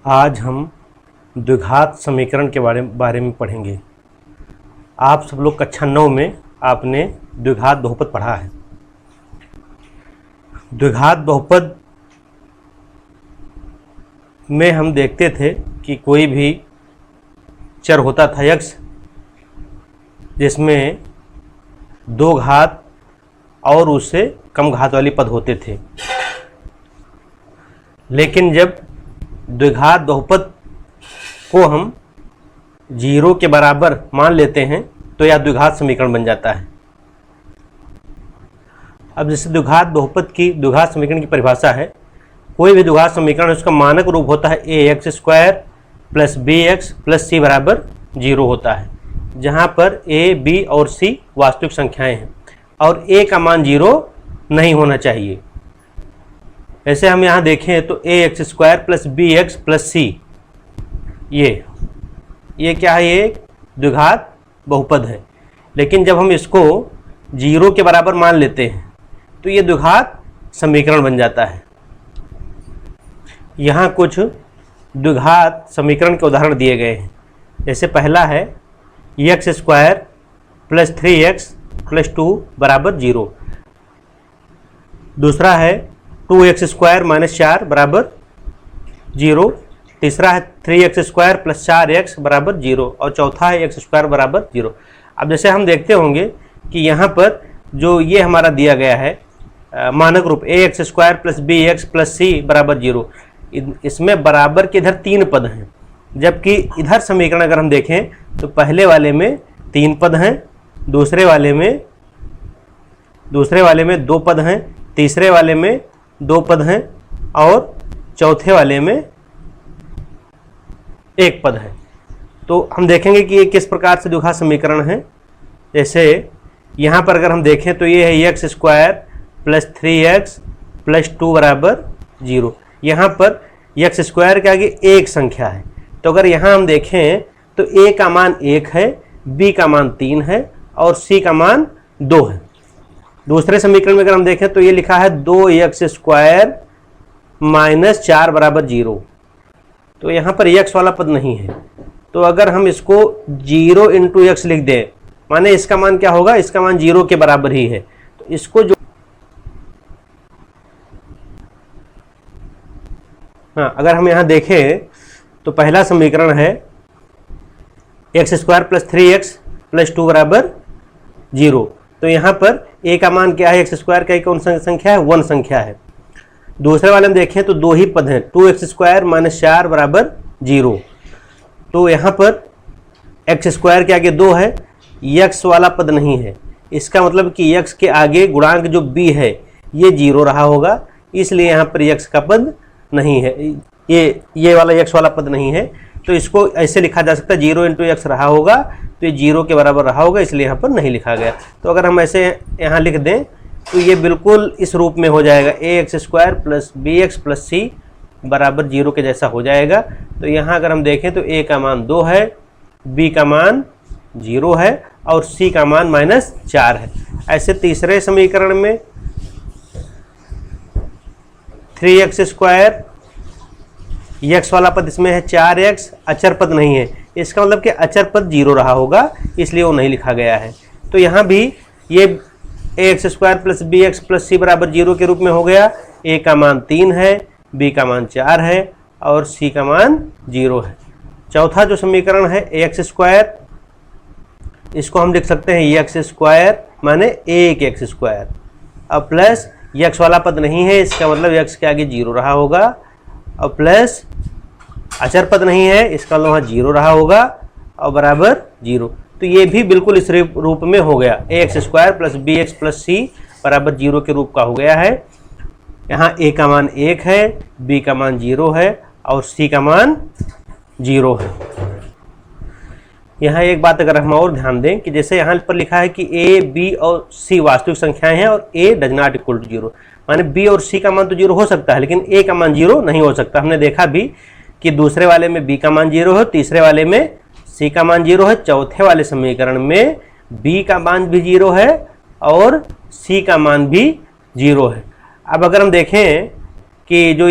आज हम द्विघात समीकरण के बारे में पढ़ेंगे। आप सब लोग कक्षा 9 में आपने द्विघात बहुपद पढ़ा है। द्विघात बहुपद में हम देखते थे कि कोई भी चर होता था x, जिसमें दो घात और उससे कम घात वाली पद होते थे। लेकिन जब द्विघात बहुपद को हम 0 के बराबर मान लेते हैं तो यह द्विघात समीकरण बन जाता है। अब जैसे द्विघात बहुपद की द्विघात समीकरण की परिभाषा है, कोई भी द्विघात समीकरण उसका मानक रूप होता है ax square plus bx plus c बराबर 0 होता है, जहाँ पर a, b और c वास्तविक संख्याएं हैं और a का मान 0 नहीं होना चाहिए। ऐसे हम यहाँ देखें तो ax square plus bx plus c, ये क्या है? ये द्विघात बहुपद है। लेकिन जब हम इसको 0 के बराबर मान लेते हैं तो ये द्विघात समीकरण बन जाता है। यहाँ कुछ द्विघात समीकरण के उदाहरण दिए गए हैं। जैसे पहला है x square plus 3x plus 2 बराबर 0। दूसरा है 2x स्क्वायर माइनस 4 बराबर 0। तीसरा है 3x स्क्वायर प्लस 4x बराबर 0 और चौथा है x स्क्वायर बराबर 0। अब जैसे हम देखते होंगे कि यहाँ पर जो ये हमारा दिया गया है मानक रूप ax square plus bx plus c बराबर 0, इसमें बराबर के इधर 3 पद हैं, जबकि इधर समीकरण अगर हम देखें तो पहले वाले में 3 पद हैं, दूसरे वाले में 2 पद हैं, तीसरे वाले में 2 पद हैं और चौथे वाले में 1 पद है। तो हम देखेंगे कि ये किस प्रकार से द्विघात समीकरण है। जैसे यहाँ पर अगर हम देखें तो ये है x square plus 3x plus 2 बराबर 0। यहाँ पर x स्क्वायर के आगे एक संख्या है, तो अगर यहाँ हम देखें तो a का मान 1 है, b का मान 3 है और c का मान 2 है। दूसरे समीकरण में अगर हम देखें तो ये लिखा है 2x स्क्वायर माइनस 4 बराबर 0, तो यहाँ पर x वाला पद नहीं है। तो अगर हम इसको 0 इंटू एक्स लिख दें, माने इसका मान क्या होगा? इसका मान 0 के बराबर ही है। तो इसको जो अगर हम यहाँ देखें तो पहला समीकरण है x square plus 3x plus 2 बराबर 0। तो यहाँ पर a का मान क्या है? x स्क्वायर का कौन सा संख्या है? 1 संख्या है। दूसरे वाले में देखें तो 2 ही पद हैं, 2x स्क्वायर माइनस 4 बराबर 0। तो यहाँ पर x स्क्वायर के आगे 2 है, x वाला पद नहीं है। इसका मतलब कि x के आगे गुणांक जो b है ये 0 रहा होगा, इसलिए यहाँ पर x का पद नहीं है, ये वाला x वाला पद नहीं है। तो इसको ऐसे लिखा जा सकता है 0 इंटू एक्स रहा होगा तो ये 0 के बराबर रहा होगा, इसलिए यहाँ पर नहीं लिखा गया। तो अगर हम ऐसे यहाँ लिख दें तो ये बिल्कुल इस रूप में हो जाएगा, ax square plus bx plus c बराबर 0 के जैसा हो जाएगा। तो यहाँ अगर हम देखें तो a का मान 2 है, b का मान 0 है और c का मान माइनस 4 है। ऐसे तीसरे समीकरण में 3x स्क्वायर, x वाला पद इसमें है 4x, अचर पद नहीं है, इसका मतलब कि अचर पद 0 रहा होगा, इसलिए वो नहीं लिखा गया है। तो यहाँ भी ये ax square plus bx plus c बराबर 0 के रूप में हो गया। a का मान 3 है, b का मान 4 है और c का मान 0 है। चौथा जो समीकरण है ax स्क्वायर, इसको हम लिख सकते हैं x स्क्वायर माने 1x स्क्वायर, अब प्लस x वाला पद नहीं है, इसका मतलब x के आगे 0 रहा होगा और प्लस अचर पद नहीं है, इसका मतलब वहाँ 0 रहा होगा और बराबर 0। तो ये भी बिल्कुल इस रूप में हो गया, ax square plus bx plus c बराबर 0 के रूप का हो गया है। यहाँ a का मान 1 है, b का मान 0 है और c का मान 0 है। यहाँ एक बात अगर हम और ध्यान दें कि जैसे यहाँ पर लिखा है कि a, b और c वास्तविक संख्याएं हैं और a does not equal to 0, माने b और c का मान तो 0 हो सकता है लेकिन a का मान 0 नहीं हो सकता। हमने देखा भी कि दूसरे वाले में b का मान 0 है, तीसरे वाले में c का मान 0 है, चौथे वाले समीकरण में b का मान भी 0 है और c का मान भी 0 है। अब अगर हम देखें कि जो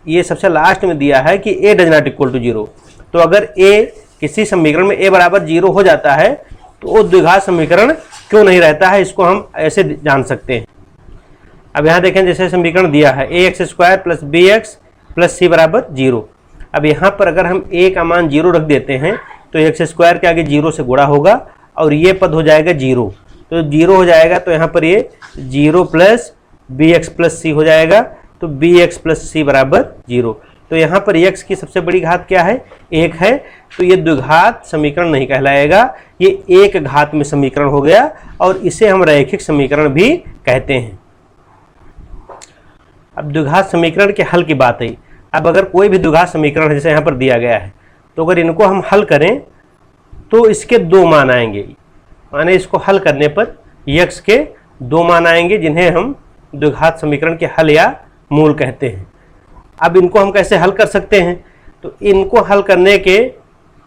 ये सबसे लास्ट में दिया है कि a does not equal to 0। तो अगर a किसी समीकरण में a बराबर 0 हो जाता है तो वो द्विघात समीकरण क्यों नहीं रहता है, इसको हम ऐसे जान सकते हैं। अब यहाँ देखें, जैसे समीकरण दिया है ax² + bx + c बराबर 0। अब यहाँ पर अगर हम a का मान 0 रख देते हैं तो x² के आगे 0 से गुणा होगा और ये पद हो जाएगा 0, तो 0 हो जाएगा। तो यहाँ पर ये 0 + bx + c हो जाएगा, तो bx + c बराबर 0। तो यहाँ पर x की सबसे बड़ी घात क्या है, 1 है, तो ये द्विघात समीकरण नहीं कहलाएगा, ये एक घात में समीकरण हो गया और इसे हम रैखिक समीकरण भी कहते हैं। अब द्विघात समीकरण के हल की बात है। अब अगर कोई भी द्विघात समीकरण है, जैसे यहाँ पर दिया गया है, तो अगर इनको हम हल करें तो इसके 2 मान आएंगे, माने इसको हल करने पर x के 2 मान आएंगे, जिन्हें हम द्विघात समीकरण के हल या मूल कहते हैं। अब इनको हम कैसे हल कर सकते हैं, तो इनको हल करने के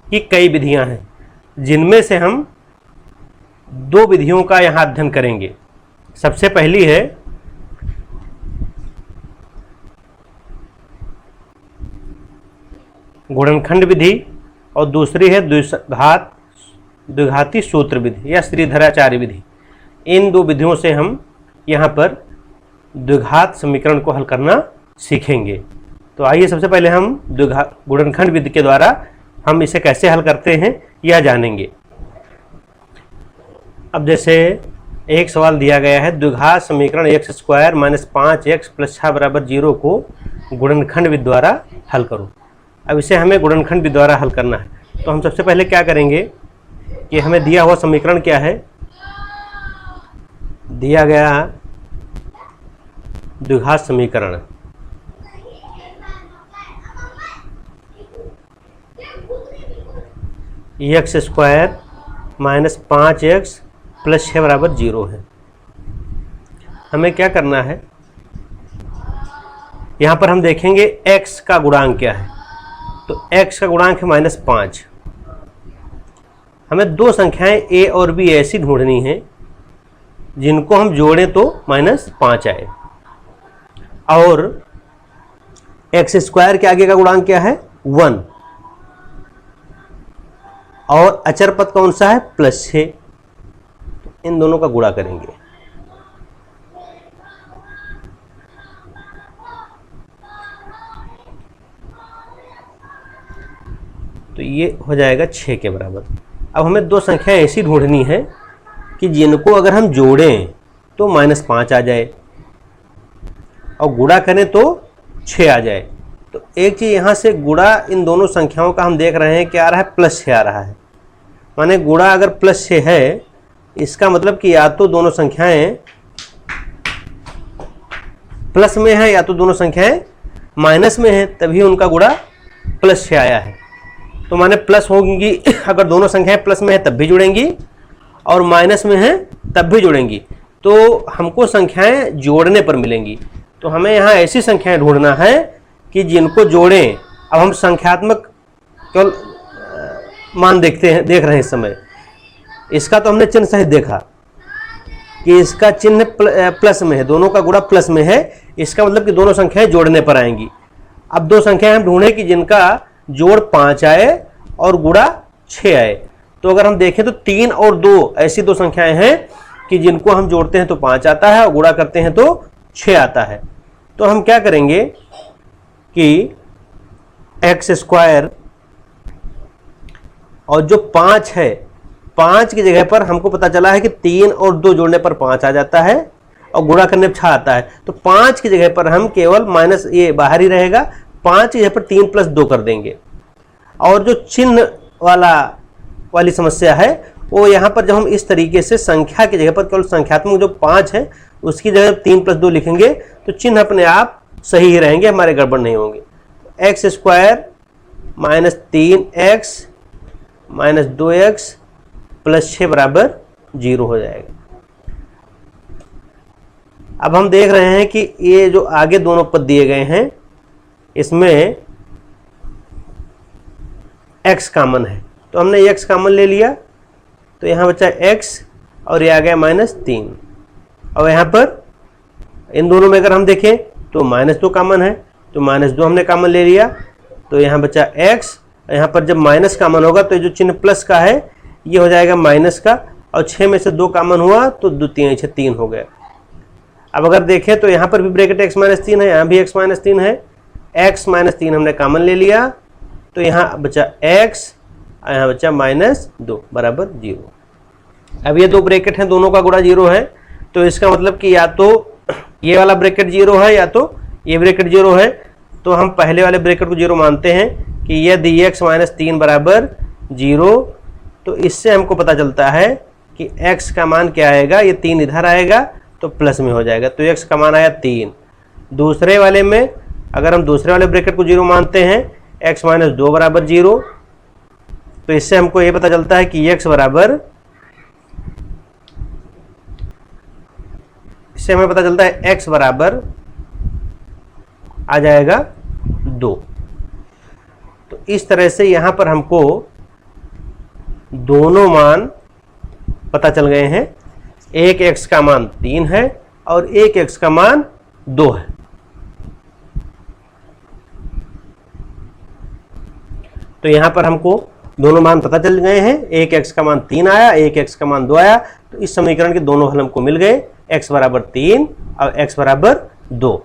की कई विधियां हैं, जिनमें से हम 2 विधियों का यहाँ अध्ययन करेंगे। सबसे पहली है गुणनखंड विधि और दूसरी है द्विघाती सूत्र विधि या श्रीधराचार्य विधि। इन 2 विधियों से हम यहाँ पर द्विघात समीकरण को हल करना सीखेंगे। तो आइए सबसे पहले हम गुणनखंड विधि के द्वारा हम इसे कैसे हल करते हैं यह जानेंगे। अब जैसे एक सवाल दिया गया है, द्विघात समीकरण x² - 5x + 6 बराबर 0 को गुणनखंड विधि द्वारा हल करो। अब इसे हमें गुणनखंड विधि द्वारा हल करना है, तो हम सबसे पहले क्या करेंगे कि हमें दिया हुआ समीकरण क्या है, दिया गया द्विघात समीकरण x² - 5x + 6 बराबर 0 है। हमें क्या करना है, यहाँ पर हम देखेंगे x का गुणांक क्या है, तो x का गुणांक है -5। हमें 2 संख्याएं a और b ऐसी ढूंढनी है जिनको हम जोड़ें तो -5 आए, और x² के आगे का गुणांक क्या है 1, और अचर पद कौन सा है +6। तो इन दोनों का गुणा करेंगे, तो ये हो जाएगा 6 के बराबर। अब हमें 2 संख्याएं ऐसी ढूंढनी है कि जिनको अगर हम जोड़ें तो -5 आ जाए और गुणा करें तो 6 आ जाए। तो एक चीज़ यहाँ से गुणा इन दोनों संख्याओं का हम देख रहे हैं क्या आ रहा है, +6 आ रहा है। माने गुणा अगर +6 है, इसका मतलब कि या तो दोनों संख्याएं प्लस में है या तो दोनों संख्याएं माइनस में है, तभी उनका गुणा +6 आया है। तो माने प्लस होंगी, अगर दोनों संख्याएं प्लस में है तब भी जुड़ेंगी और माइनस में है तब भी जुड़ेंगी, तो हमको संख्याएं जोड़ने पर मिलेंगी। तो हमें यहाँ ऐसी संख्याएं ढूंढना है कि जिनको जोड़ें। अब हम संख्यात्मक केवल मान देख रहे हैं इस समय। इसका तो हमने चिन्ह सहित देखा कि इसका चिन्ह प्लस में है, दोनों का गुणा प्लस में है, इसका मतलब कि दोनों संख्याएं जोड़ने पर आएंगी। अब 2 संख्याएं हम ढूंढें कि जिनका जोड़ 5 आए और गुणा 6 आए। तो अगर हम देखें तो 3 और 2 ऐसी 2 संख्याएं हैं कि जिनको हम जोड़ते हैं तो 5 आता है और गुणा करते हैं तो 6 आता है। तो हम क्या करेंगे कि x² और जो 5 है, 5 की जगह पर हमको पता चला है कि 3 और 2 जोड़ने पर 5 आ जाता है और गुणा करने पर 6 आता है। तो 5 की जगह पर हम केवल माइनस, ये बाहर ही रहेगा, 5 की जगह पर 3 + 2 कर देंगे। और जो चिन्ह वाली समस्या है वो यहाँ पर जब हम इस तरीके से संख्या की जगह पर केवल संख्यात्मक जो 5 है उसकी जगह 3 + 2 लिखेंगे तो चिन्ह अपने आप सही ही रहेंगे, हमारे गड़बड़ नहीं होंगे। x² - 3x - 2x + 6 बराबर 0 हो जाएगा। अब हम देख रहे हैं कि ये जो आगे दोनों पद दिए गए हैं इसमें x कॉमन है, तो हमने x कॉमन ले लिया, तो यहाँ बचा x और ये आ गया -3। और यहाँ पर इन दोनों में अगर हम देखें तो -2 कॉमन है, तो -2 हमने कॉमन ले लिया, तो यहाँ बचा x। यहाँ पर जब माइनस कॉमन होगा तो जो चिन्ह प्लस का है ये हो जाएगा माइनस का, और 6 में से 2 कॉमन हुआ तो 2 3 6 3 हो गया। अब अगर देखें तो यहाँ पर भी ब्रैकेट x - 3 है, यहाँ भी x - 3 है। x - 3 हमने कॉमन ले लिया, तो यहाँ बचा x, यहाँ बचा -2 बराबर 0। अब ये 2 ब्रैकेट हैं, दोनों का गुणा 0 है, तो इसका मतलब कि या तो ये वाला ब्रैकेट 0 है या तो ये ब्रैकेट 0 है। तो हम पहले वाले ब्रैकेट को 0 मानते हैं कि यदि x - 3 बराबर 0, तो इससे हमको पता चलता है कि x का मान क्या आएगा, ये 3 इधर आएगा तो प्लस में हो जाएगा, तो x का मान आया 3। दूसरे वाले में अगर हम दूसरे वाले ब्रैकेट को 0 मानते हैं, x - 2 बराबर 0, तो इससे हमको ये पता चलता है कि x बराबर, इससे हमें पता चलता है x बराबर आ जाएगा 2। तो इस तरह से यहाँ पर हमको दोनों मान पता चल गए हैं। एक x का मान 3 है और एक x का मान 2 है। तो यहाँ पर हमको दोनों मान पता चल गए हैं, एक x का मान 3 आया, एक x का मान 2 आया। तो इस समीकरण के दोनों हल हमको मिल गए, x बराबर 3 और x बराबर 2।